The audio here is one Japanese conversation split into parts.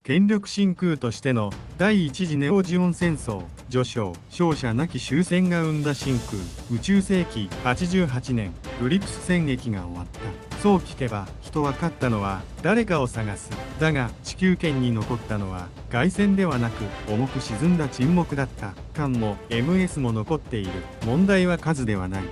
権力真空としての第一次ネオジオン戦争序章、勝者なき終戦が生んだ真空宇宙世紀88年グリプス戦役が終わった。そう聞けば人は勝ったのは誰かを探す。だが地球圏に残ったのは凱旋ではなく重く沈んだ沈黙だった。艦も MS も残っている。問題は数ではない。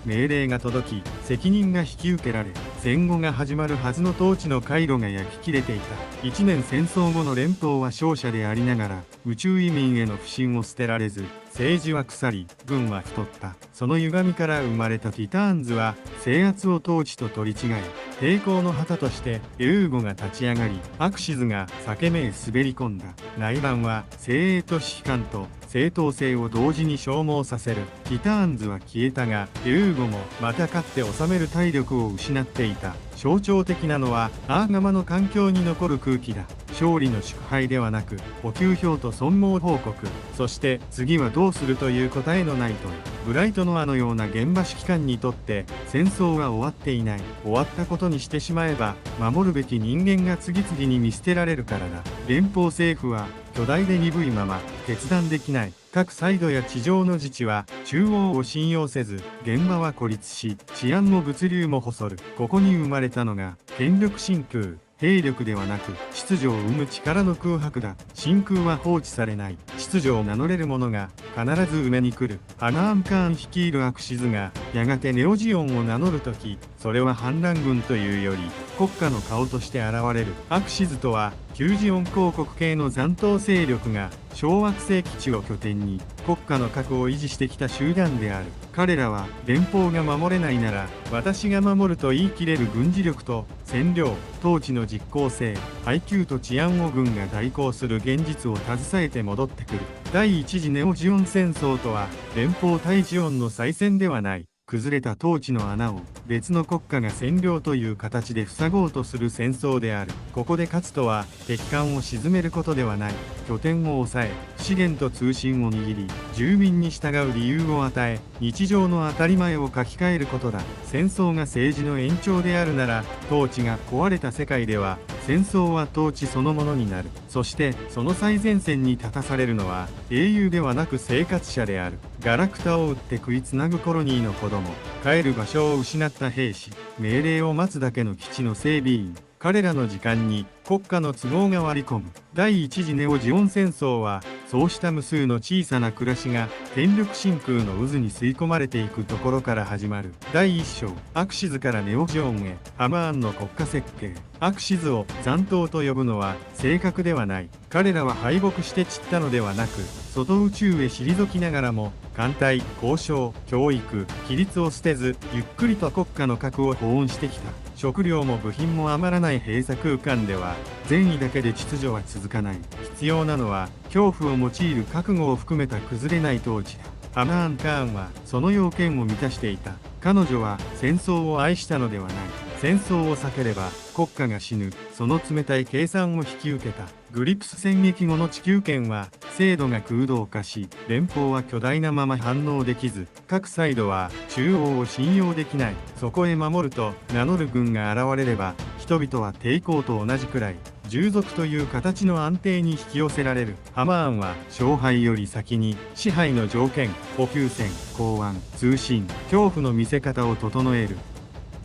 命令が届き責任が引き受けられ戦後が始まるはずの統治の回路が焼き切れていた。1年戦争後の連邦は勝者でありながら宇宙移民への不信を捨てられず政治は腐り軍は太った。その歪みから生まれたティターンズは制圧を統治と取り違え抵抗の旗としてエウーゴが立ち上がりアクシズが裂け目へ滑り込んだ。内乱は精鋭と指揮官と正当性を同時に消耗させる。ティターンズは消えたがエウーゴもまた勝って治める体力を失っていた。象徴的なのはアーガマの環境に残る空気だ。勝利の祝杯ではなく補給表と損耗報告、そして次はどうするという答えのない問い。ブライトノアのような現場指揮官にとって戦争は終わっていない。終わったことにしてしまえば守るべき人間が次々に見捨てられるからだ。連邦政府は巨大で鈍いまま決断できない。各サイドや地上の自治は中央を信用せず現場は孤立し治安も物流も細る。ここに生まれたのが権力真空。兵力ではなく秩序を生む力の空白だ。真空は放置されない。秩序を名乗れる者が必ず埋めに来る。ハナーン・カーン率いるアクシズがやがてネオジオンを名乗るとき、それは反乱軍というより国家の顔として現れる。アクシズとは旧ジオン公国系の残党勢力が小惑星基地を拠点に国家の核を維持してきた集団である。彼らは連邦が守れないなら私が守ると言い切れる軍事力と占領、統治の実効性、配給と治安を軍が代行する現実を携えて戻ってくる。第一次ネオジオン戦争とは連邦対ジオンの再戦ではない。崩れた統治の穴を別の国家が占領という形で塞ごうとする戦争である。ここで勝つとは敵艦を沈めることではない。拠点を抑え資源と通信を握り住民に従う理由を与え日常の当たり前を書き換えることだ。戦争が政治の延長であるなら統治が壊れた世界では戦争は統治そのものになる。そしてその最前線に立たされるのは英雄ではなく生活者である。ガラクタを撃って食いつなぐコロニーの子供、帰る場所を失った兵士、命令を待つだけの基地の整備員、彼らの時間に国家の都合が割り込む。第一次ネオジオン戦争はそうした無数の小さな暮らしが権力真空の渦に吸い込まれていくところから始まる。第一章、アクシズからネオジオンへ。ハマーンの国家設計。アクシズを残党と呼ぶのは正確ではない。彼らは敗北して散ったのではなく外宇宙へ退きながらも艦隊、交渉、教育、規律を捨てずゆっくりと国家の核を保温してきた。食料も部品も余らない閉鎖空間では善意だけで秩序は続かない。必要なのは恐怖を用いる覚悟を含めた崩れない統治だ。ハナーン・カーンはその要件を満たしていた。彼女は戦争を愛したのではない。戦争を避ければ国家が死ぬ。その冷たい計算を引き受けた。グリプス戦役後の地球圏は制度が空洞化し連邦は巨大なまま反応できず各サイドは中央を信用できない。そこへ守ると名乗る軍が現れれば人々は抵抗と同じくらい従属という形の安定に引き寄せられる。ハマーンは勝敗より先に支配の条件、補給線、港湾、通信、恐怖の見せ方を整える。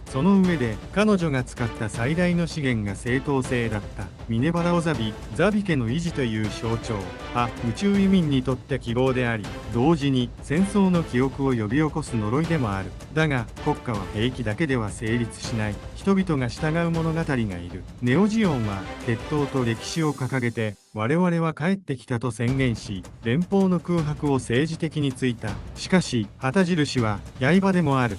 その上で彼女が使った最大の資源が正当性だった。ミネバラオザビ、ザビ家の維持という象徴。宇宙移民にとって希望であり同時に戦争の記憶を呼び起こす呪いでもある。だが国家は兵器だけでは成立しない。人々が従う物語がいる。ネオジオンは血統と歴史を掲げて我々は帰ってきたと宣言し連邦の空白を政治的についた。しかし旗印は刃でもある。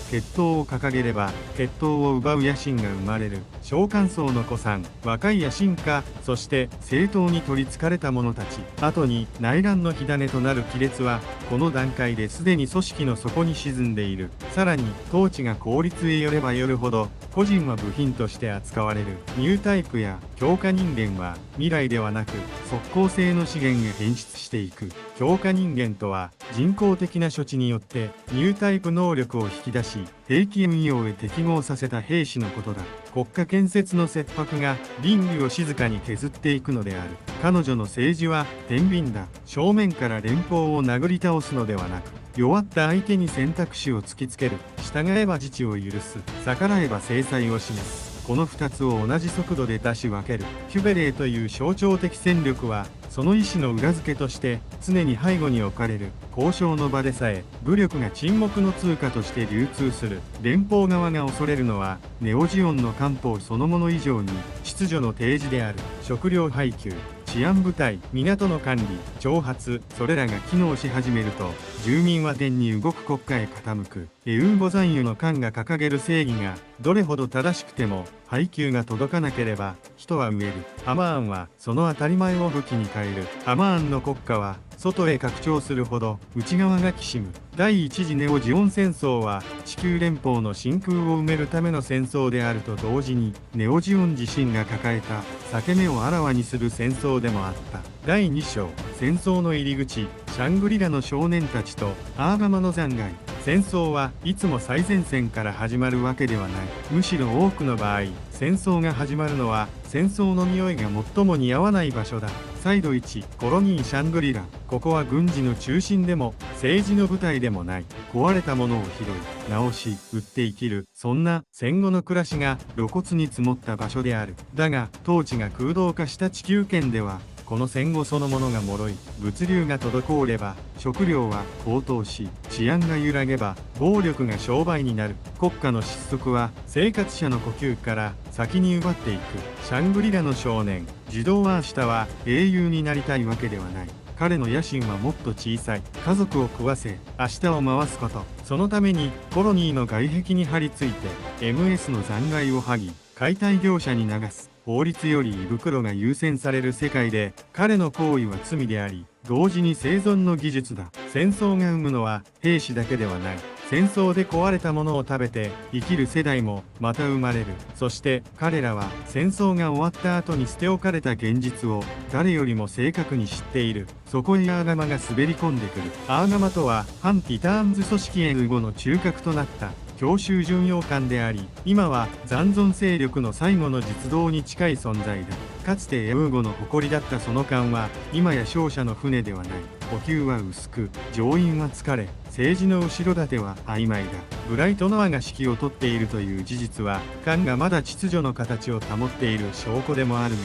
血統を掲げれば血統を奪う野心が生まれる。召喚層の古参、若い野心家、そして正当に取りつかれた者たち。後に内乱の火種となる亀裂はこの段階ですでに組織の底に沈んでいる。さらに統治が効率へよればよるほど個人は部品として扱われる。ニュータイプや強化人間は未来ではなく即効性の資源へ変質していく。強化人間とは人工的な処置によってニュータイプ能力を引き出し兵器運用へ適合させた兵士のことだ。国家建設の切迫が倫理を静かに削っていくのである。彼女の政治は天秤だ。正面から連邦を殴り倒すのではなく弱った相手に選択肢を突きつける。従えば自治を許す、逆らえば制裁を示す。この2つを同じ速度で出し分ける。キュベレーという象徴的戦力はその意志の裏付けとして常に背後に置かれる。交渉の場でさえ武力が沈黙の通貨として流通する。連邦側が恐れるのはネオジオンの官報そのもの以上に秩序の提示である。食料配給、治安部隊、港の管理、挑発、それらが機能し始めると住民は天に動く国家へ傾く。エウーゴ残余の官が掲げる正義がどれほど正しくても配給が届かなければ人は飢える。ハマーンはその当たり前を武器に変える。ハマーンの国家は外へ拡張するほど内側がきしむ。第一次ネオジオン戦争は地球連邦の真空を埋めるための戦争であると同時にネオジオン自身が抱えた裂け目をあらわにする戦争でもあった。第2章、戦争の入り口、シャングリラの少年たちとアーガマの残骸。戦争はいつも最前線から始まるわけではない。むしろ多くの場合、戦争が始まるのは戦争の匂いが最も似合わない場所だ。サイド1、コロニーシャングリラ。ここは軍事の中心でも政治の舞台でもない。壊れたものを拾い直し売って生きる、そんな戦後の暮らしが露骨に積もった場所である。だが統治が空洞化した地球圏ではこの戦後そのものが脆い。物流が滞れば食料は高騰し、治安が揺らげば暴力が商売になる。国家の失速は生活者の呼吸から先に奪っていく。シャングリラの少年、ジドーアーシュタは英雄になりたいわけではない。彼の野心はもっと小さい。家族を食わせ明日を回すこと。そのためにコロニーの外壁に張り付いて MS の残骸を剥ぎ解体業者に流す。法律より胃袋が優先される世界で彼の行為は罪であり同時に生存の技術だ。戦争が生むのは兵士だけではない。戦争で壊れたものを食べて生きる世代もまた生まれる。そして彼らは戦争が終わった後に捨て置かれた現実を誰よりも正確に知っている。そこへアーガマが滑り込んでくる。アーガマとは反ティターンズ組織エウゴの中核となった強襲巡洋艦であり、今は残存勢力の最後の実動に近い存在だ。かつてエウーゴの誇りだったその艦は今や商社の船ではない。補給は薄く、乗員は疲れ、政治の後ろ盾は曖昧だ。ブライトノアが指揮を執っているという事実は艦がまだ秩序の形を保っている証拠でもあるが、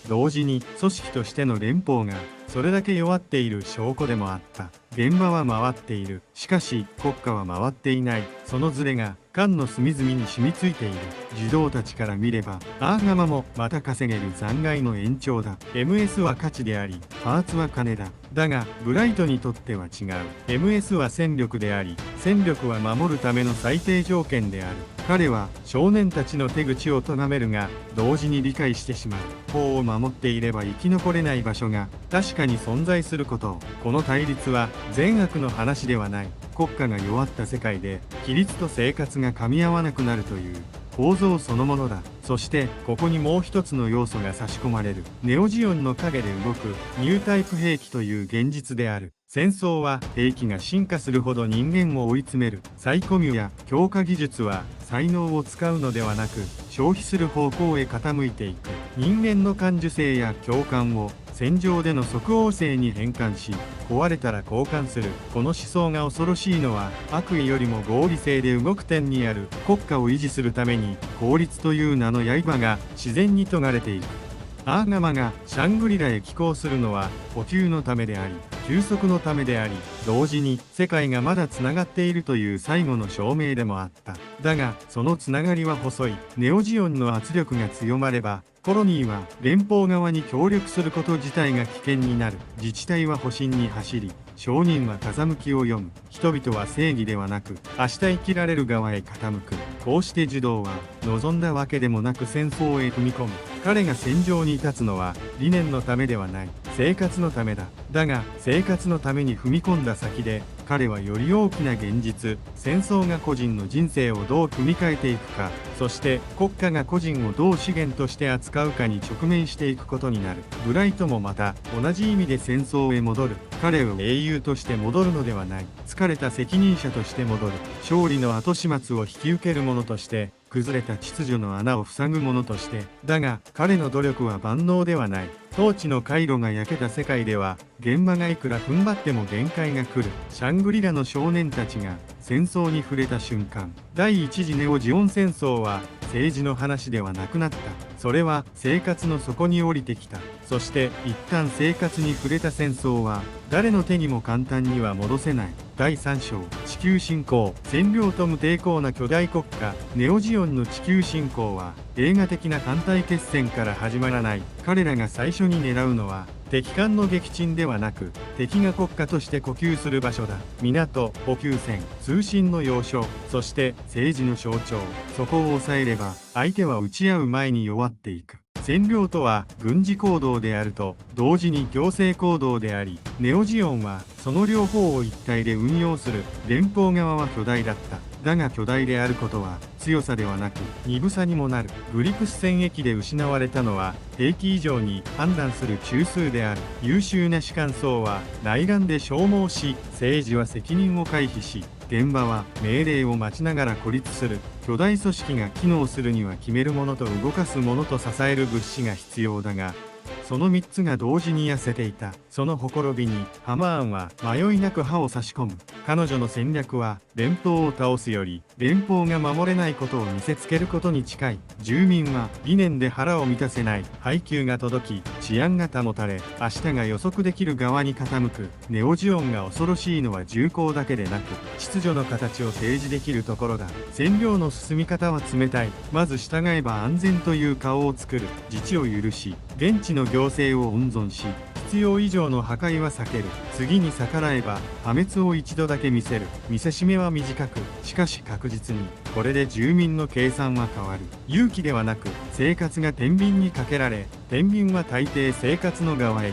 同時に組織としての連邦がそれだけ弱っている証拠でもあった。現場は回っている。しかし国家は回っていない。そのズレが艦の隅々に染みついている。児童たちから見ればアーガマもまた稼げる残骸の延長だ。 MS は価値でありパーツは金だ。だがブライトにとっては違う。 MS は戦力であり戦力は守るための最低条件である。彼は少年たちの手口を咎めるが同時に理解してしまう。法を守っていれば生き残れない場所が確かに存在すること。この対立は善悪の話ではない。国家が弱った世界で規律と生活が噛み合わなくなるという構造そのものだ。そしてここにもう一つの要素が差し込まれる。ネオジオンの陰で動くニュータイプ兵器という現実である。戦争は兵器が進化するほど人間を追い詰める。サイコミュや強化技術は才能を使うのではなく消費する方向へ傾いていく。人間の感受性や共感を戦場での即応性に変換し壊れたら交換する。この思想が恐ろしいのは悪意よりも合理性で動く点にある。国家を維持するために効率という名の刃が自然に研がれていく。アーガマがシャングリラへ寄港するのは補給のためであり休息のためであり同時に世界がまだつながっているという最後の証明でもあった。だがそのつながりは細い。ネオジオンの圧力が強まればコロニーは連邦側に協力すること自体が危険になる。自治体は保身に走り商人は風向きを読む。人々は正義ではなく明日生きられる側へ傾く。こうしてジュドーは望んだわけでもなく戦争へ踏み込む。彼が戦場に立つのは理念のためではない、生活のためだ。だが生活のために踏み込んだ先で彼はより大きな現実、戦争が個人の人生をどう組み替えていくか、そして国家が個人をどう資源として扱うかに直面していくことになる。ブライトもまた同じ意味で戦争へ戻る。彼は英雄として戻るのではない、疲れた責任者として戻る。勝利の後始末を引き受ける者として、崩れた秩序の穴を塞ぐ者として。だが彼の努力は万能ではない。統治の回路が焼けた世界では現場がいくら踏ん張っても限界が来る。シャングリラの少年たちが戦争に触れた瞬間、第一次ネオジオン戦争は政治の話ではなくなった。それは生活の底に降りてきた。そして一旦生活に触れた戦争は誰の手にも簡単には戻せない。第3章、地球侵攻。占領と無抵抗な巨大国家ネオジオンの地球侵攻は映画的な艦隊決戦から始まらない。彼らが最初に狙うのは敵艦の撃沈ではなく、敵が国家として呼吸する場所だ。港、補給線、通信の要所、そして政治の象徴。そこを抑えれば相手は打ち合う前に弱っていく。占領とは軍事行動であると同時に行政行動であり、ネオジオンはその両方を一体で運用する。連邦側は巨大だった。だが巨大であることは強さではなく鈍さにもなる。グリプス戦役で失われたのは兵器以上に判断する中枢である。優秀な士官層は内乱で消耗し、政治は責任を回避し、現場は命令を待ちながら孤立する。巨大組織が機能するには決めるものと動かすものと支える物資が必要だが、その3つが同時に痩せていた。そのほころびにハマーンは迷いなく歯を差し込む。彼女の戦略は連邦を倒すより連邦が守れないことを見せつけることに近い。住民は理念で腹を満たせない。配給が届き治安が保たれ、明日が予測できる側に傾く。ネオジオンが恐ろしいのは重工だけでなく秩序の形を提示できるところだ。占領の進み方は冷たい。まず従えば安全という顔を作る。自治を許し現地の行政を温存し、必要以上の破壊は避ける。次に逆らえば破滅を一度だけ見せる。見せしめは短く、しかし確実に。これで住民の計算は変わる。勇気ではなく生活が天秤にかけられ、天秤は大抵生活の側へ傾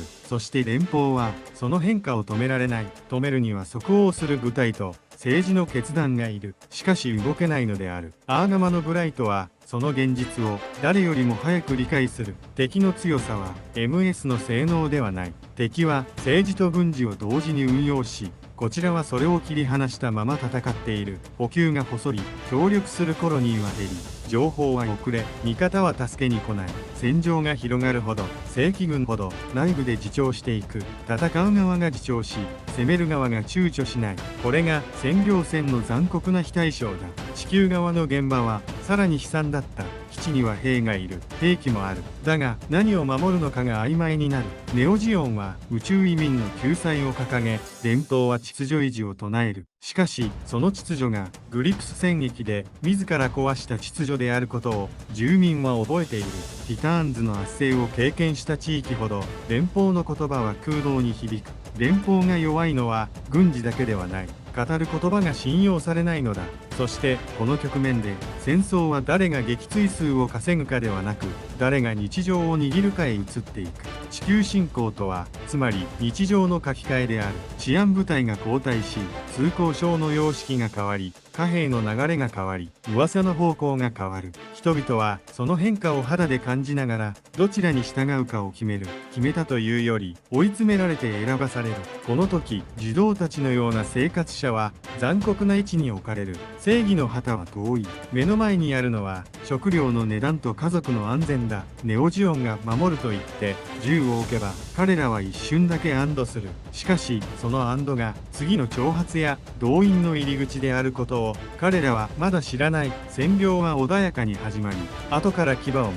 く。そして連邦はその変化を止められない。止めるには即応する部隊と政治の決断がいる。しかし動けないのである。アーガマのブライトはその現実を誰よりも早く理解する。敵の強さは MS の性能ではない。敵は政治と軍事を同時に運用し、こちらはそれを切り離したまま戦っている。補給が細り、協力するコロニーは減り、情報は遅れ、味方は助けに来ない。戦場が広がるほど、正規軍ほど内部で自重していく。戦う側が自重し、攻める側が躊躇しない。これが占領戦の残酷な非対称だ。地球側の現場はさらに悲惨だった。基地には兵がいる。兵器もある。だが何を守るのかが曖昧になる。ネオジオンは宇宙移民の救済を掲げ、連邦は秩序維持を唱える。しかしその秩序がグリプス戦役で自ら壊した秩序であることを住民は覚えている。ティターンズの圧政を経験した地域ほど連邦の言葉は空洞に響く。連邦が弱いのは軍事だけではない。語る言葉が信用されないのだ。そしてこの局面で戦争は誰が撃墜数を稼ぐかではなく、誰が日常を握るかへ移っていく。地球侵攻とはつまり日常の書き換えである。治安部隊が後退し、通行証の様式が変わり、貨幣の流れが変わり、噂の方向が変わる。人々はその変化を肌で感じながらどちらに従うかを決める。決めたというより追い詰められて選ばされる。この時児童たちのような生活者は残酷な位置に置かれる。正義の旗は遠い。目の前にあるのは食料の値段と家族の安全だ。ネオジオンが守ると言って銃を置けば彼らは一瞬だけ安堵する。しかしその安堵が次の挑発や動員の入り口であることを彼らはまだ知らない。占領は穏やかに始まり、後から牙を向く。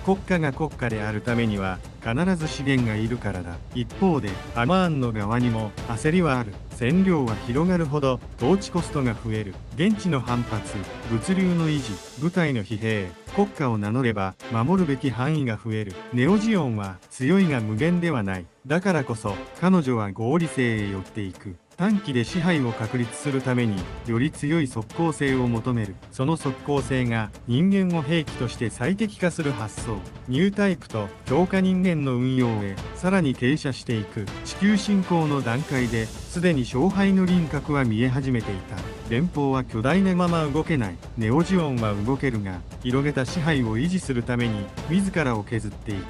国家が国家であるためには必ず資源がいるからだ。一方でアマーンの側にも焦りはある。占領は広がるほど統治コストが増える。現地の反発、物流の維持、部隊の疲弊、国家を名乗れば守るべき範囲が増える。ネオジオンは強いが無限ではない。だからこそ彼女は合理性へ寄っていく。短期で支配を確立するためにより強い即効性を求める。その即効性が人間を兵器として最適化する発想。ニュータイプと強化人間の運用へさらに傾斜していく。地球侵攻の段階ですでに勝敗の輪郭は見え始めていた。連邦は巨大なまま動けない。ネオジオンは動けるが、広げた支配を維持するために自らを削っていく。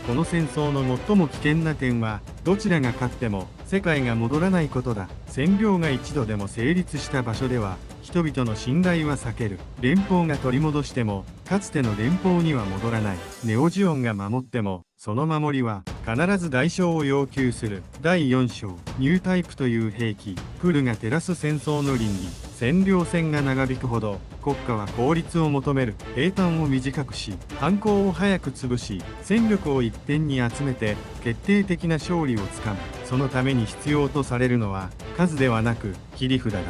この戦争の最も危険な点は、どちらが勝っても世界が戻らないことだ。占領が一度でも成立した場所では人々の信頼は避ける。連邦が取り戻してもかつての連邦には戻らない。ネオジオンが守ってもその守りは必ず代償を要求する。第4章、ニュータイプという兵器。プルが照らす戦争の倫理。占領戦が長引くほど国家は効率を求める。兵站を短くし、反攻を早く潰し、戦力を一点に集めて決定的な勝利をつかむ。そのために必要とされるのは数ではなく切り札だ。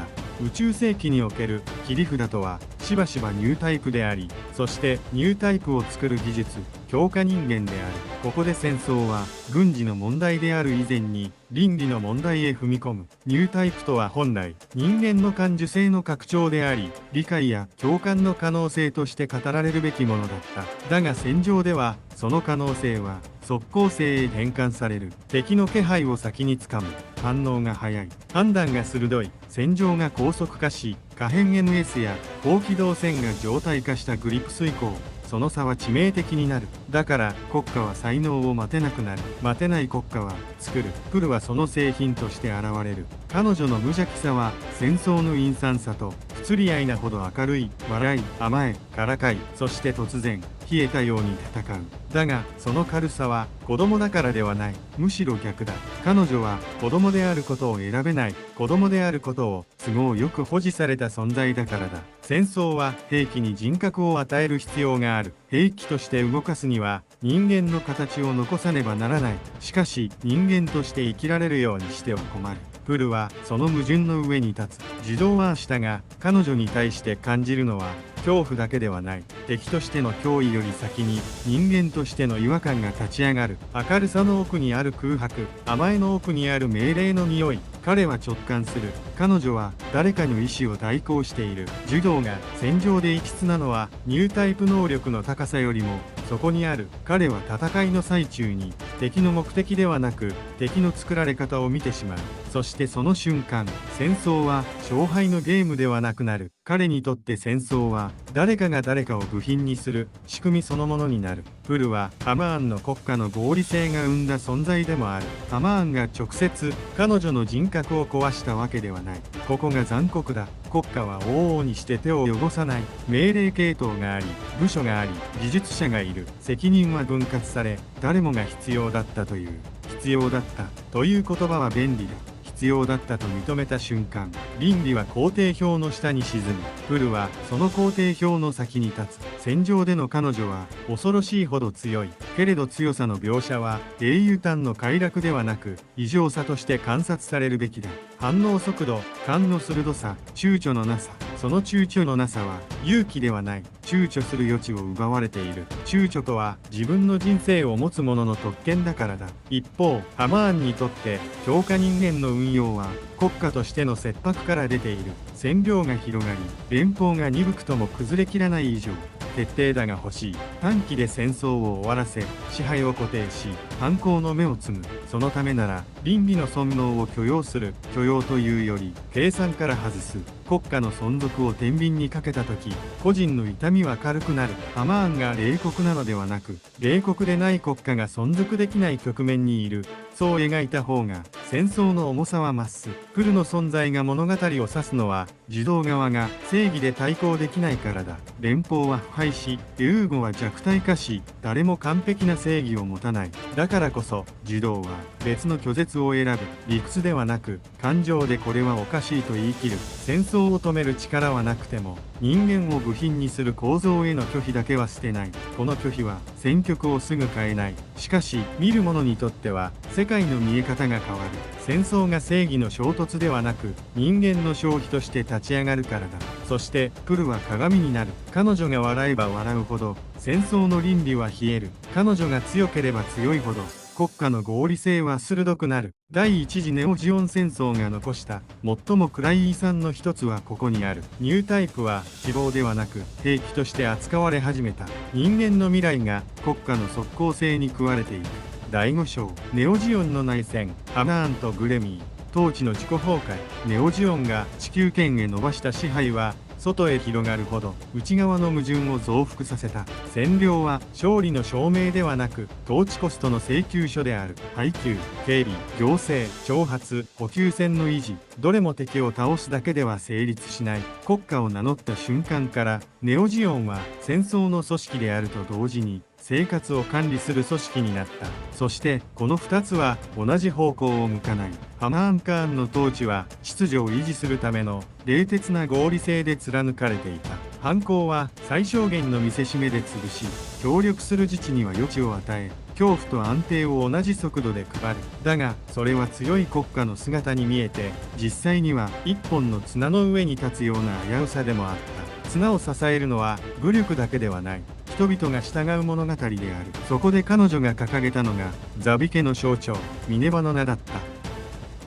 宇宙世紀における切り札とはしばしばニュータイプであり、そしてニュータイプを作る技術、強化人間である。ここで戦争は軍事の問題である以前に倫理の問題へ踏み込む。ニュータイプとは本来人間の感受性の拡張であり、理解や共感の可能性として語られるべきものだった。だが戦場ではその可能性は即効性へ変換される。敵の気配を先につかむ。反応が早い。判断が鋭い。戦場が高速化し、可変 NS や高機動戦が常態化したグリプス以降、その差は致命的になる。だから国家は才能を待てなくなる。待てない国家は作る。プルはその製品として現れる。彼女の無邪気さは戦争の陰惨さと不釣り合いなほど明るい。笑い、甘え、からかい、そして突然冷えたように戦う。だがその軽さは子供だからではない。むしろ逆だ。彼女は子供であることを選べない。子供であることを都合よく保持された存在だからだ。戦争は兵器に人格を与える必要がある。兵器として動かすには人間の形を残さねばならない。しかし人間として生きられるようにしては困る。プルはその矛盾の上に立つ。自動はしたが彼女に対して感じるのは恐怖だけではない。敵としての脅威より先に人間としての違和感が立ち上がる。明るさの奥にある空白、甘えの奥にある命令の匂い。彼は直感する。彼女は誰かの意志を代行している。ジュドーが戦場で異質なのはニュータイプ能力の高さよりもそこにある。彼は戦いの最中に敵の目的ではなく敵の作られ方を見てしまう。そしてその瞬間、戦争は勝敗のゲームではなくなる。彼にとって戦争は誰かが誰かを部品にする仕組みそのものになる。プルはハマーンの国家の合理性が生んだ存在でもある。ハマーンが直接彼女の人格を壊したわけではない。ここが残酷だ。国家は往々にして手を汚さない。命令系統があり、部署があり、技術者がいる。責任は分割され、誰もが必要だったという。必要だったという言葉は便利だ。必要だったと認めた瞬間、倫理は工程表の下に沈む。プルはその工程表の先に立つ。戦場での彼女は恐ろしいほど強い。けれど強さの描写は英雄譚の快楽ではなく異常さとして観察されるべきだ。反応速度、勘の鋭さ、躊躇のなさ。その躊躇のなさは勇気ではない。躊躇する余地を奪われている。躊躇とは自分の人生を持つ者の特権だからだ。一方、ハマーンにとって強化人間の運用は国家としての切迫から出ている。占領が広がり、連邦が鈍くとも崩れきらない以上、決定打が欲しい。短期で戦争を終わらせ、支配を固定し、反抗の芽を摘む。そのためなら、倫理の尊能を許容する。許容というより、計算から外す。国家の存続を天秤にかけた時、個人の痛みは軽くなる。ハマーンが冷酷なのではなく、冷酷でない国家が存続できない局面にいる。そう描いた方が、戦争の重さは増す。プルの存在が物語を指すのは、受動側が正義で対抗できないからだ。連邦は腐敗し、ユーゴは弱体化し、誰も完璧な正義を持たない。だからこそ、受動は別の拒絶を選ぶ。理屈ではなく、感情でこれはおかしいと言い切る。戦争を止める力はなくても、人間を部品にする構造への拒否だけは捨てない。この拒否は戦局をすぐ変えない。しかし、見る者にとっては、世界の見え方が変わる。戦争が正義の衝突ではなく、人間の消費として立ち上がるからだ。そして、プルは鏡になる。彼女が笑えば笑うほど、戦争の倫理は冷える。彼女が強ければ強いほど国家の合理性は鋭くなる。第一次ネオジオン戦争が残した最も暗い遺産の一つはここにある。ニュータイプは希望ではなく兵器として扱われ始めた。人間の未来が国家の即効性に食われていく。第5章、ネオジオンの内戦。ハナーンとグレミー。統治の自己崩壊。ネオジオンが地球圏へ伸ばした支配は外へ広がるほど内側の矛盾を増幅させた。占領は勝利の証明ではなく統治コストの請求書である。配給、警備、行政、挑発、補給線の維持、どれも敵を倒すだけでは成立しない。国家を名乗った瞬間からネオジオンは戦争の組織であると同時に生活を管理する組織になった。そしてこの2つは同じ方向を向かない。ハマーンカーンの統治は秩序を維持するための冷徹な合理性で貫かれていた。反抗は最小限の見せしめで潰し、協力する自治には余地を与え、恐怖と安定を同じ速度で配る。だがそれは強い国家の姿に見えて、実際には一本の綱の上に立つような危うさでもあった。綱を支えるのは武力だけではない。人々が従う物語である。そこで彼女が掲げたのがザビ家の象徴、ミネバの名だった。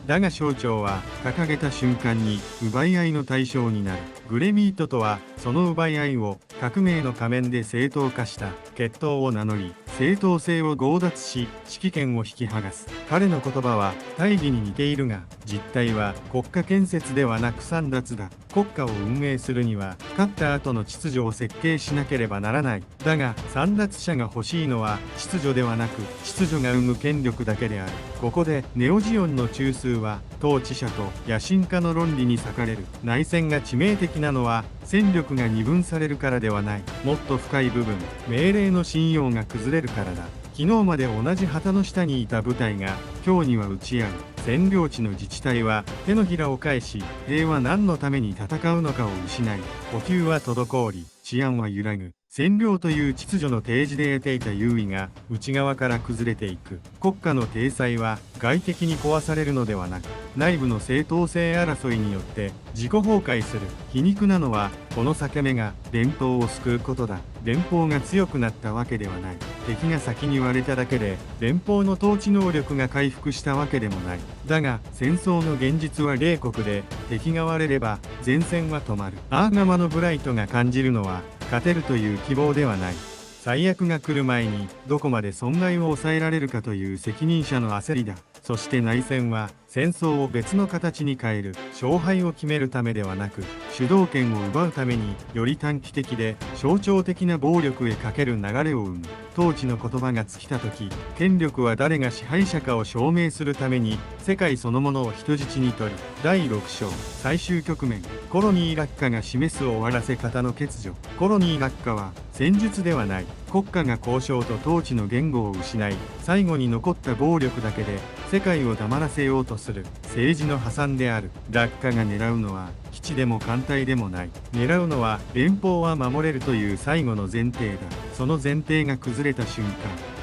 だが象徴は掲げた瞬間に奪い合いの対象になる。グレミートとはその奪い合いを革命の仮面で正当化した。決闘を名乗り正当性を強奪し指揮権を引き剥がす。彼の言葉は大義に似ているが、実態は国家建設ではなく簒奪だ。国家を運営するには勝った後の秩序を設計しなければならない。だが簒奪者が欲しいのは秩序ではなく秩序が生む権力だけである。ここでネオジオンの中枢は統治者と野心家の論理に裂かれる。内戦が致命的なのは戦力が二分されるからではない。もっと深い部分、命令の信用が崩れるからだ。昨日まで同じ旗の下にいた部隊が今日には打ち合う。占領地の自治体は手のひらを返し、兵は何のために戦うのかを失い、補給は滞り、治安は揺らぐ。占領という秩序の提示で得ていた優位が内側から崩れていく。国家の体裁は外的に壊されるのではなく、内部の正当性争いによって自己崩壊する。皮肉なのはこの裂け目が連邦を救うことだ。連邦が強くなったわけではない。敵が先に割れただけで連邦の統治能力が回復したわけでもない。だが戦争の現実は冷酷で、敵が割れれば前線は止まる。アーガマのブライトが感じるのは勝てるという希望ではない。最悪が来る前にどこまで損害を抑えられるかという責任者の焦りだ。そして内戦は戦争を別の形に変える。勝敗を決めるためではなく主導権を奪うためにより短期的で象徴的な暴力へかける流れを生む。統治の言葉が尽きた時、権力は誰が支配者かを証明するために世界そのものを人質に取る。第6章、最終局面。コロニー落下が示す終わらせ方の欠如。コロニー落下は戦術ではない。国家が交渉と統治の言語を失い、最後に残った暴力だけで世界を黙らせようとする政治の破産である。落下が狙うのは基地でも艦隊でもない。狙うのは連邦は守れるという最後の前提だ。その前提が崩れた瞬間、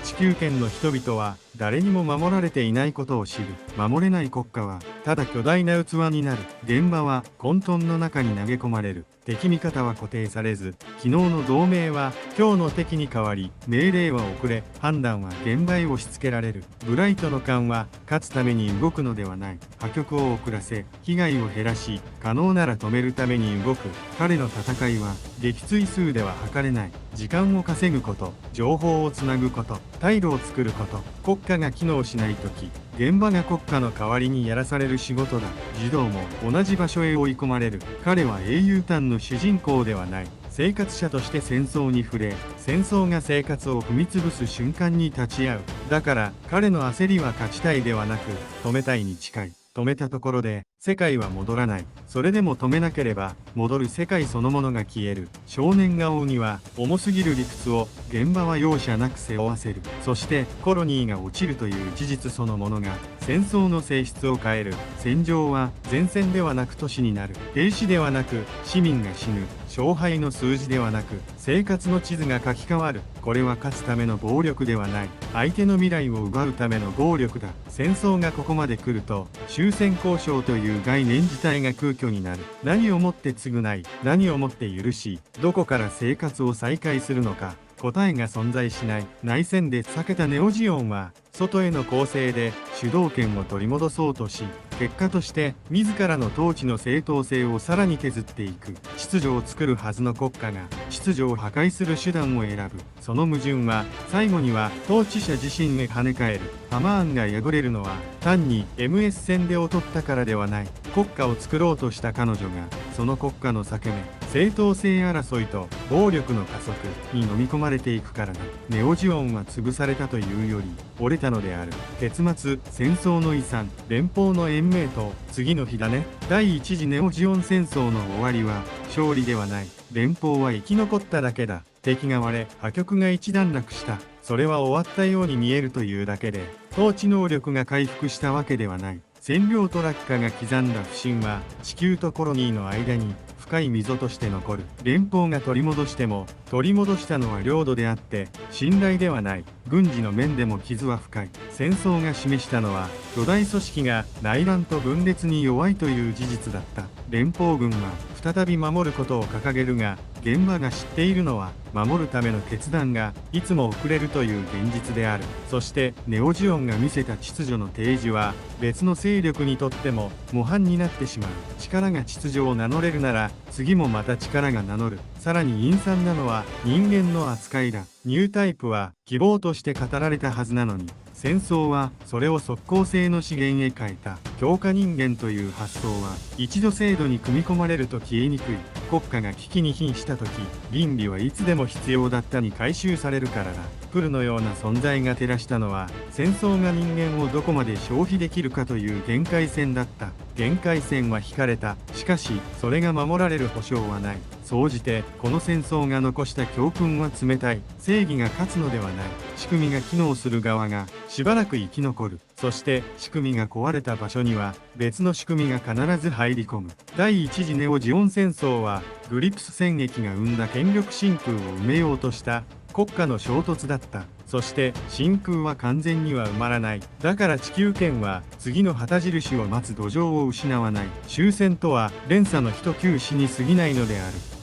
地球圏の人々は誰にも守られていないことを知る。守れない国家はただ巨大な器になる。現場は混沌の中に投げ込まれる。敵味方は固定されず、昨日の同盟は今日の敵に変わり、命令は遅れ、判断は現場へ押し付けられる。ブライトの勘は勝つために動くのではない。破局を遅らせ、被害を減らし、可能なら止めるために動く。彼の戦いは撃墜数では測れない。時間を稼ぐこと、情報をつなぐこと、退路を作ること。国家が機能しないとき、現場が国家の代わりにやらされる仕事だ。児童も同じ場所へ追い込まれる。彼は英雄譚の主人公ではない。生活者として戦争に触れ、戦争が生活を踏み潰す瞬間に立ち会う。だから彼の焦りは勝ちたいではなく止めたいに近い。止めたところで世界は戻らない。それでも止めなければ戻る世界そのものが消える。少年が追うには重すぎる理屈を現場は容赦なく背負わせる。そしてコロニーが落ちるという事実そのものが戦争の性質を変える。戦場は前線ではなく都市になる。兵士ではなく市民が死ぬ。勝敗の数字ではなく生活の地図が書き換わる。これは勝つための暴力ではない。相手の未来を奪うための暴力だ。戦争がここまで来ると終戦交渉という概念自体が空虚になる。何をもって償い、何をもって許し、どこから生活を再開するのか。答えが存在しない。内戦で避けたネオジオンは外への攻勢で主導権を取り戻そうとし、結果として自らの統治の正当性をさらに削っていく。秩序を作るはずの国家が秩序を破壊する手段を選ぶ。その矛盾は最後には統治者自身へ跳ね返る。ハマーンが敗れるのは単に MS 戦で劣ったからではない。国家を作ろうとした彼女がその国家の裂け目、正当性争いと暴力の加速に飲み込まれていくからだ。ネオジオンは潰されたというより折れたのである。結末、戦争の遺産、連邦の延命と次の日だね。第一次ネオジオン戦争の終わりは勝利ではない。連邦は生き残っただけだ。敵が割れ、破局が一段落した。それは終わったように見えるというだけで、統治能力が回復したわけではない。占領トラッカが刻んだ不信は地球とコロニーの間に深い溝として残る。連邦が取り戻しても取り戻したのは領土であって信頼ではない。軍事の面でも傷は深い。戦争が示したのは巨大組織が内乱と分裂に弱いという事実だった。連邦軍は再び守ることを掲げるが、現場が知っているのは守るための決断がいつも遅れるという現実である。そしてネオジオンが見せた秩序の提示は別の勢力にとっても模範になってしまう。力が秩序を名乗れるなら次もまた力が名乗る。さらに陰惨なのは人間の扱いだ。ニュータイプは希望として語られたはずなのに、戦争はそれを即効性の資源へ変えた。強化人間という発想は一度制度に組み込まれると消えにくい。国家が危機に瀕した時、倫理はいつでも必要だったに回収されるからだ。プルのような存在が照らしたのは戦争が人間をどこまで消費できるかという限界線だった。限界線は引かれた。しかしそれが守られる保証はない。総じてこの戦争が残した教訓は冷たい。正義が勝つのではない。仕組みが機能する側がしばらく生き残る。そして仕組みが壊れた場所には別の仕組みが必ず入り込む。第一次ネオジオン戦争はグリプス戦役が生んだ権力真空を埋めようとした国家の衝突だった。そして真空は完全には埋まらない。だから地球圏は次の旗印を待つ土壌を失わない。終戦とは連鎖の一休止に過ぎないのである。